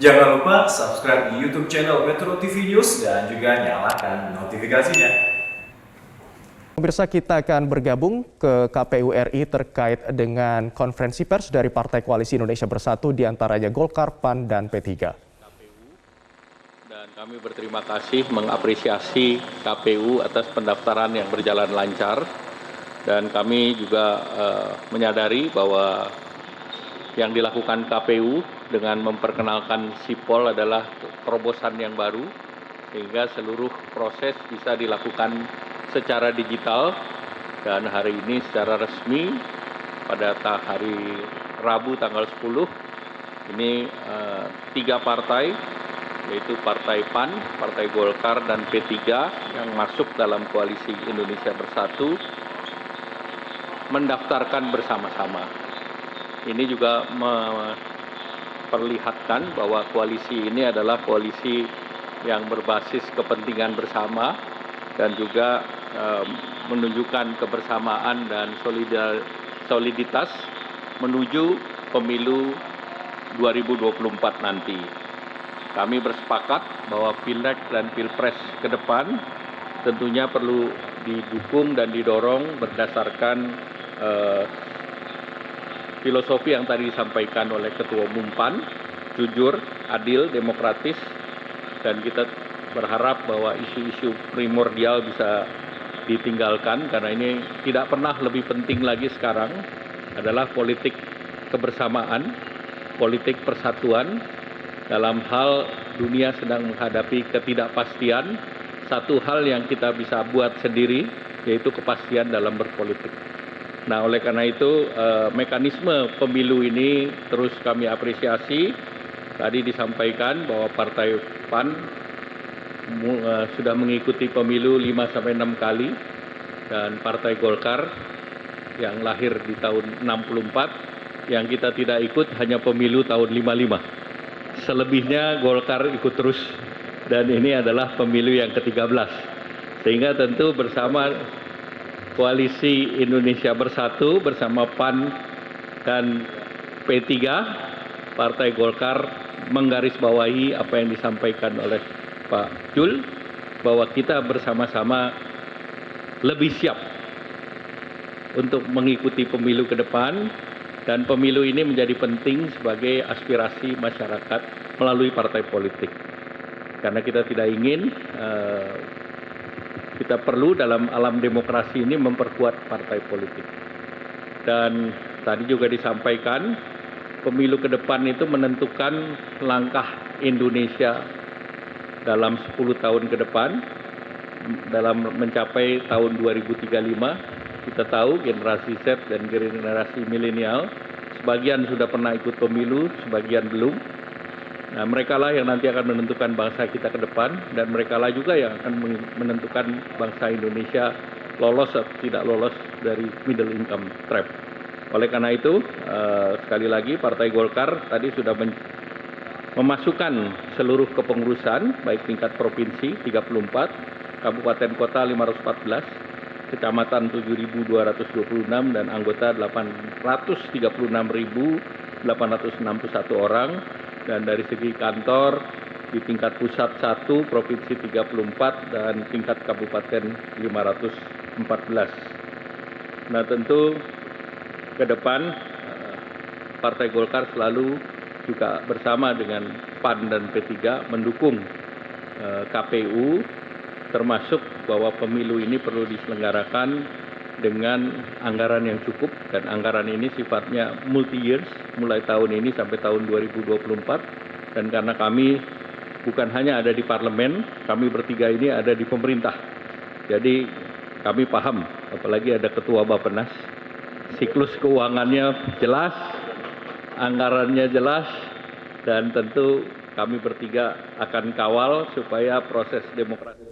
Jangan lupa subscribe di YouTube channel Metro TV News dan juga nyalakan notifikasinya. Pemirsa, kita akan bergabung ke KPU RI terkait dengan konferensi pers dari Partai Koalisi Indonesia Bersatu, diantaranya Golkar, PAN, dan P3. Dan kami berterima kasih mengapresiasi KPU atas pendaftaran yang berjalan lancar. Dan kami juga menyadari bahwa yang dilakukan KPU dengan memperkenalkan sipol adalah terobosan yang baru, sehingga seluruh proses bisa dilakukan secara digital. Dan hari ini secara resmi pada hari Rabu tanggal 10, ini 3 partai, yaitu Partai PAN, Partai Golkar, dan P3 yang masuk dalam Koalisi Indonesia Bersatu mendaftarkan bersama-sama. Ini juga memperlihatkan bahwa koalisi ini adalah koalisi yang berbasis kepentingan bersama dan juga menunjukkan kebersamaan dan soliditas menuju pemilu 2024 nanti. Kami bersepakat bahwa Pileg dan Pilpres ke depan tentunya perlu didukung dan didorong berdasarkan filosofi yang tadi disampaikan oleh Ketua Umum PAN, jujur, adil, demokratis, dan kita berharap bahwa isu-isu primordial bisa ditinggalkan, karena ini tidak pernah lebih penting lagi sekarang adalah politik kebersamaan, politik persatuan. Dalam hal dunia sedang menghadapi ketidakpastian, satu hal yang kita bisa buat sendiri yaitu kepastian dalam berpolitik. Nah, oleh karena itu mekanisme pemilu ini terus kami apresiasi. Tadi disampaikan bahwa Partai PAN sudah mengikuti pemilu 5-6 kali, dan Partai Golkar yang lahir di tahun 64, yang kita tidak ikut hanya pemilu tahun 55. Selebihnya Golkar ikut terus, dan ini adalah pemilu yang ke-13. Sehingga tentu bersama Koalisi Indonesia Bersatu bersama PAN dan P3, Partai Golkar menggarisbawahi apa yang disampaikan oleh Pak Jul, bahwa kita bersama-sama lebih siap untuk mengikuti pemilu ke depan, dan pemilu ini menjadi penting sebagai aspirasi masyarakat melalui partai politik. Karena kita tidak ingin kita perlu dalam alam demokrasi ini memperkuat partai politik. Dan tadi juga disampaikan, pemilu ke depan itu menentukan langkah Indonesia dalam 10 tahun ke depan, dalam mencapai tahun 2035. Kita tahu generasi Z dan generasi milenial, sebagian sudah pernah ikut pemilu, sebagian belum. Nah, mereka lah yang nanti akan menentukan bangsa kita ke depan, dan mereka lah juga yang akan menentukan bangsa Indonesia lolos atau tidak lolos dari middle income trap. Oleh karena itu, sekali lagi Partai Golkar tadi sudah memasukkan seluruh kepengurusan, baik tingkat provinsi 34, kabupaten kota 514, kecamatan 7.226, dan anggota 836.861 orang. Dan dari segi kantor di tingkat pusat 1, provinsi 34, dan tingkat kabupaten 514. Nah, tentu ke depan Partai Golkar selalu juga bersama dengan PAN dan P3 mendukung KPU, termasuk bahwa pemilu ini perlu diselenggarakan dengan anggaran yang cukup, dan anggaran ini sifatnya multi-years, mulai tahun ini sampai tahun 2024. Dan karena kami bukan hanya ada di parlemen, kami bertiga ini ada di pemerintah. Jadi kami paham, apalagi ada Ketua Bappenas, siklus keuangannya jelas, anggarannya jelas, dan tentu kami bertiga akan kawal supaya proses demokrasi